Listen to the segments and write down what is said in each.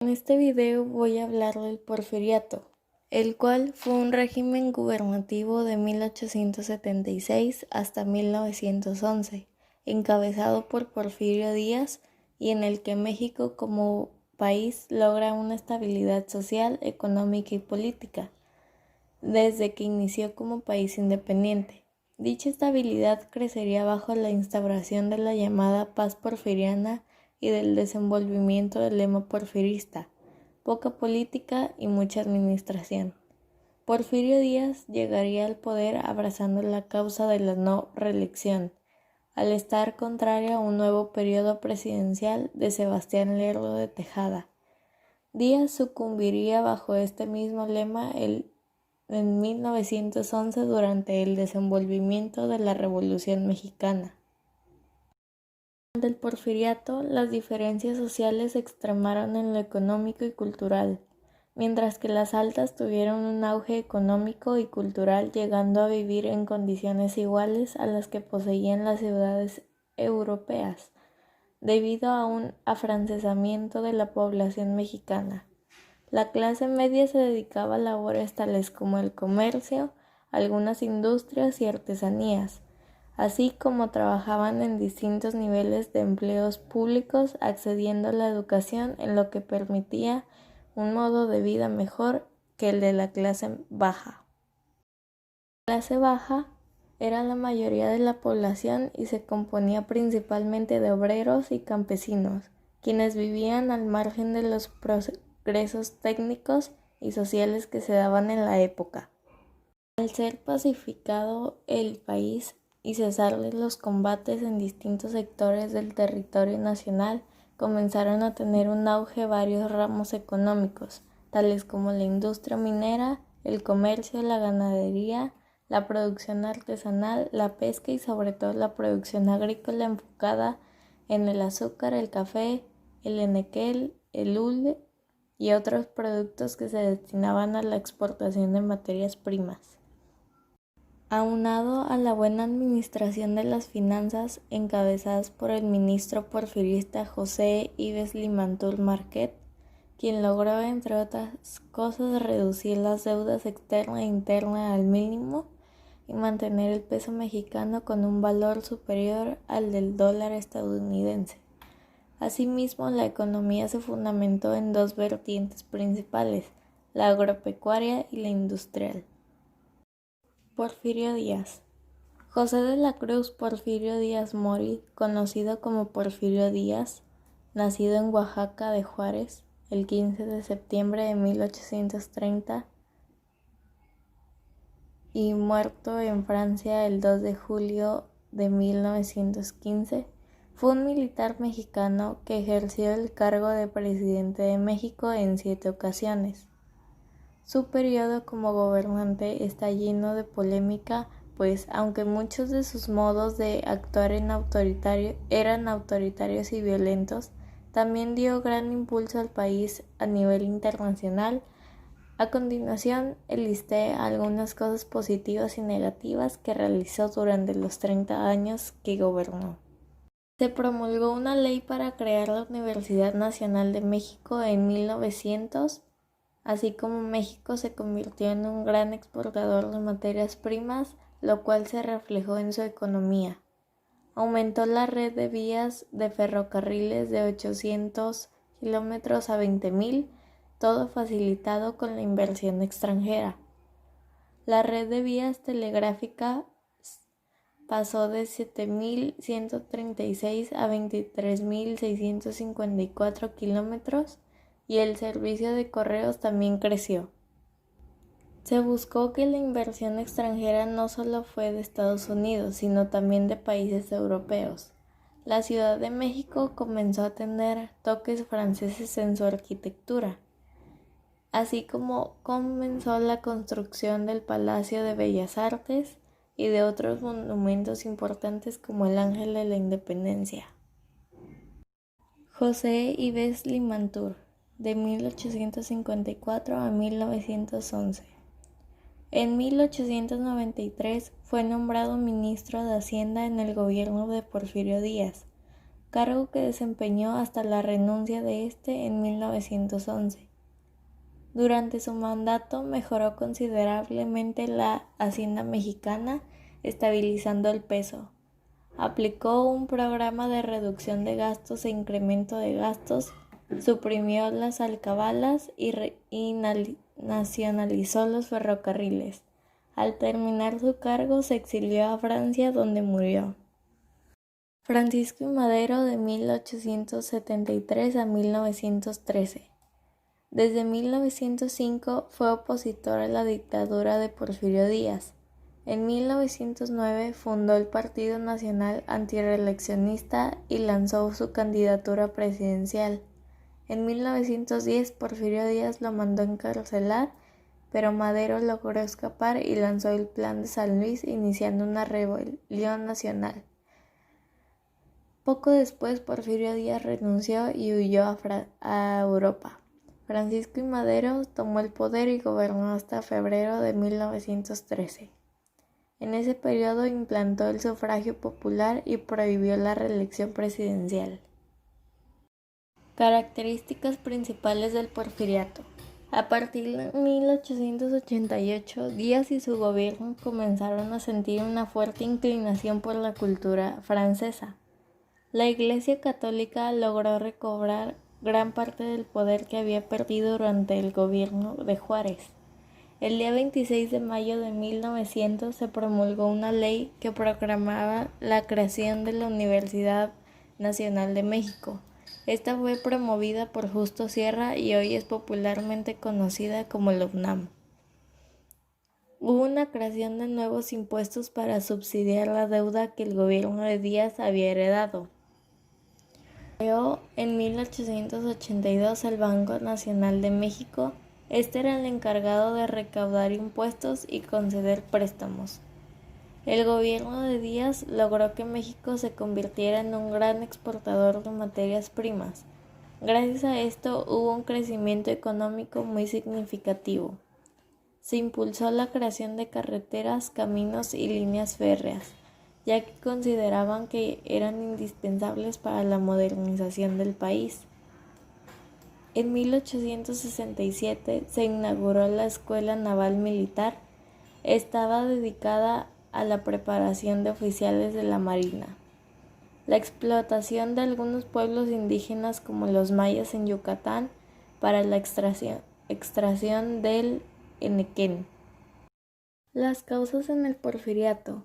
En este video voy a hablar del Porfiriato, el cual fue un régimen gubernativo de 1876 hasta 1911, encabezado por Porfirio Díaz y en el que México como país logra una estabilidad social, económica y política, desde que inició como país independiente. Dicha estabilidad crecería bajo la instauración de la llamada paz porfiriana y del desenvolvimiento del lema porfirista, poca política y mucha administración. Porfirio Díaz llegaría al poder abrazando la causa de la no reelección, al estar contrario a un nuevo periodo presidencial de Sebastián Lerdo de Tejada. Díaz sucumbiría bajo este mismo lema en 1911 durante el desenvolvimiento de la Revolución Mexicana. Durante el Porfiriato, las diferencias sociales se extremaron en lo económico y cultural, mientras que las altas tuvieron un auge económico y cultural, llegando a vivir en condiciones iguales a las que poseían las ciudades europeas, debido a un afrancesamiento de la población mexicana. La clase media se dedicaba a labores tales como el comercio, algunas industrias y artesanías, así como trabajaban en distintos niveles de empleos públicos, accediendo a la educación, en lo que permitía un modo de vida mejor que el de la clase baja. La clase baja era la mayoría de la población y se componía principalmente de obreros y campesinos, quienes vivían al margen de los progresos técnicos y sociales que se daban en la época. Al ser pacificado el país y cesarles los combates en distintos sectores del territorio nacional, comenzaron a tener un auge varios ramos económicos, tales como la industria minera, el comercio, la ganadería, la producción artesanal, la pesca y sobre todo la producción agrícola enfocada en el azúcar, el café, el enequel, el hule y otros productos que se destinaban a la exportación de materias primas. Aunado a la buena administración de las finanzas encabezadas por el ministro porfirista José Yves Limantur Marquet, quien logró, entre otras cosas, reducir las deudas externa e interna al mínimo y mantener el peso mexicano con un valor superior al del dólar estadounidense. Asimismo, la economía se fundamentó en dos vertientes principales, la agropecuaria y la industrial. Porfirio Díaz. José de la Cruz Porfirio Díaz Mori, conocido como Porfirio Díaz, nacido en Oaxaca de Juárez el 15 de septiembre de 1830 y muerto en Francia el 2 de julio de 1915, fue un militar mexicano que ejerció el cargo de presidente de México en 7 ocasiones. Su periodo como gobernante está lleno de polémica, pues aunque muchos de sus modos de actuar eran autoritarios y violentos, también dio gran impulso al país a nivel internacional. A continuación, enlisté algunas cosas positivas y negativas que realizó durante los 30 años que gobernó. Se promulgó una ley para crear la Universidad Nacional de México en 1900, así como México se convirtió en un gran exportador de materias primas, lo cual se reflejó en su economía. Aumentó la red de vías de ferrocarriles de 800 kilómetros a 20,000, todo facilitado con la inversión extranjera. La red de vías telegráficas pasó de 7,136 a 23,654 kilómetros y el servicio de correos también creció. Se buscó que la inversión extranjera no solo fue de Estados Unidos, sino también de países europeos. La Ciudad de México comenzó a tener toques franceses en su arquitectura, así como comenzó la construcción del Palacio de Bellas Artes y de otros monumentos importantes como el Ángel de la Independencia. José Yves Limantur, de 1854 a 1911. En 1893 fue nombrado ministro de Hacienda en el gobierno de Porfirio Díaz. cargo que desempeñó hasta la renuncia de este en 1911. Durante su mandato mejoró considerablemente la hacienda mexicana, estabilizando el peso. Aplicó un programa de reducción de gastos e incremento de gastos, suprimió las alcabalas y nacionalizó los ferrocarriles. Al terminar su cargo se exilió a Francia, donde murió. Francisco I. Madero, de 1873 a 1913. Desde 1905 fue opositor a la dictadura de Porfirio Díaz. En 1909 fundó el Partido Nacional Antirreeleccionista y lanzó su candidatura presidencial. En 1910 Porfirio Díaz lo mandó encarcelar, pero Madero logró escapar y lanzó el Plan de San Luis, iniciando una rebelión nacional. Poco después Porfirio Díaz renunció y huyó a Europa. Francisco I. Madero tomó el poder y gobernó hasta febrero de 1913. En ese periodo implantó el sufragio popular y prohibió la reelección presidencial. Características principales del porfiriato. A partir de 1888, Díaz y su gobierno comenzaron a sentir una fuerte inclinación por la cultura francesa. La Iglesia Católica logró recobrar gran parte del poder que había perdido durante el gobierno de Juárez. El día 26 de mayo de 1900 se promulgó una ley que proclamaba la creación de la Universidad Nacional de México. Esta fue promovida por Justo Sierra y hoy es popularmente conocida como la UNAM. Hubo una creación de nuevos impuestos para subsidiar la deuda que el gobierno de Díaz había heredado. Creó en 1882 el Banco Nacional de México. Este era el encargado de recaudar impuestos y conceder préstamos. El gobierno de Díaz logró que México se convirtiera en un gran exportador de materias primas. Gracias a esto hubo un crecimiento económico muy significativo. Se impulsó la creación de carreteras, caminos y líneas férreas, ya que consideraban que eran indispensables para la modernización del país. En 1867 se inauguró la Escuela Naval Militar. Estaba dedicada a la preparación de oficiales de la Marina. La explotación de algunos pueblos indígenas como los mayas en Yucatán para la extracción del henequén. Las causas en el porfiriato.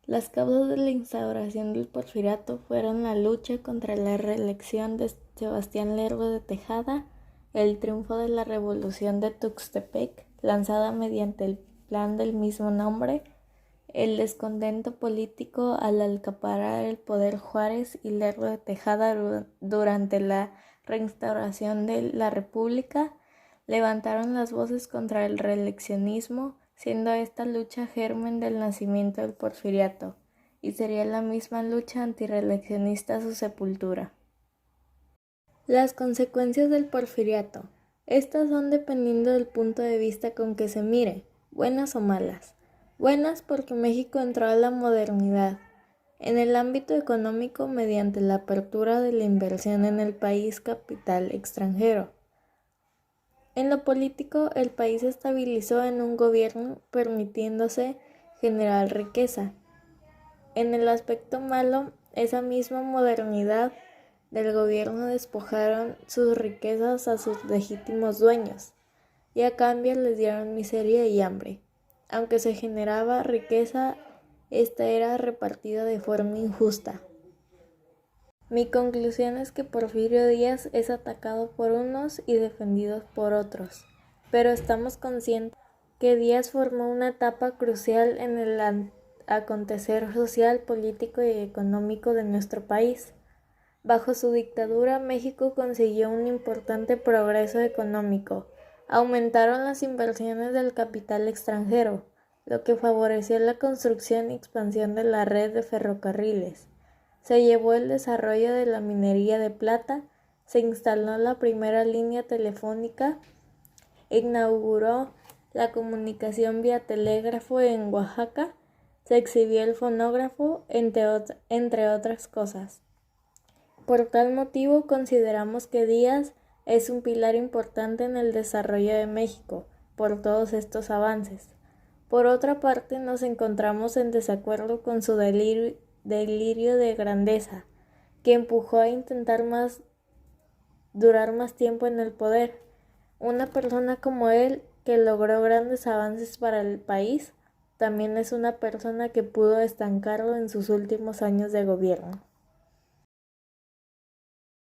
Las causas de la instauración del porfiriato fueron la lucha contra la reelección de Sebastián Lerdo de Tejada, el triunfo de la Revolución de Tuxtepec, lanzada mediante el plan del mismo nombre, el descontento político al acaparar el poder Juárez y Lerdo de Tejada durante la reinstauración de la República, levantaron las voces contra el reeleccionismo, siendo esta lucha germen del nacimiento del porfiriato, y sería la misma lucha antirreeleccionista su sepultura. Las consecuencias del porfiriato. Estas son dependiendo del punto de vista con que se mire, buenas o malas. Buenas porque México entró a la modernidad. En el ámbito económico, mediante la apertura de la inversión en el país capital extranjero. En lo político, el país se estabilizó en un gobierno permitiéndose generar riqueza. En el aspecto malo, esa misma modernidad del gobierno despojaron sus riquezas a sus legítimos dueños y a cambio les dieron miseria y hambre. Aunque se generaba riqueza, esta era repartida de forma injusta. Mi conclusión es que Porfirio Díaz es atacado por unos y defendido por otros, pero estamos conscientes que Díaz formó una etapa crucial en el acontecer social, político y económico de nuestro país. Bajo su dictadura, México consiguió un importante progreso económico. Aumentaron las inversiones del capital extranjero, lo que favoreció la construcción y expansión de la red de ferrocarriles. Se llevó el desarrollo de la minería de plata, se instaló la primera línea telefónica, inauguró la comunicación vía telégrafo en Oaxaca, se exhibió el fonógrafo, entre otras cosas. Por tal motivo, consideramos que Díaz es un pilar importante en el desarrollo de México, por todos estos avances. Por otra parte, nos encontramos en desacuerdo con su delirio de grandeza, que empujó a intentar durar más tiempo en el poder. Una persona como él, que logró grandes avances para el país, también es una persona que pudo estancarlo en sus últimos años de gobierno.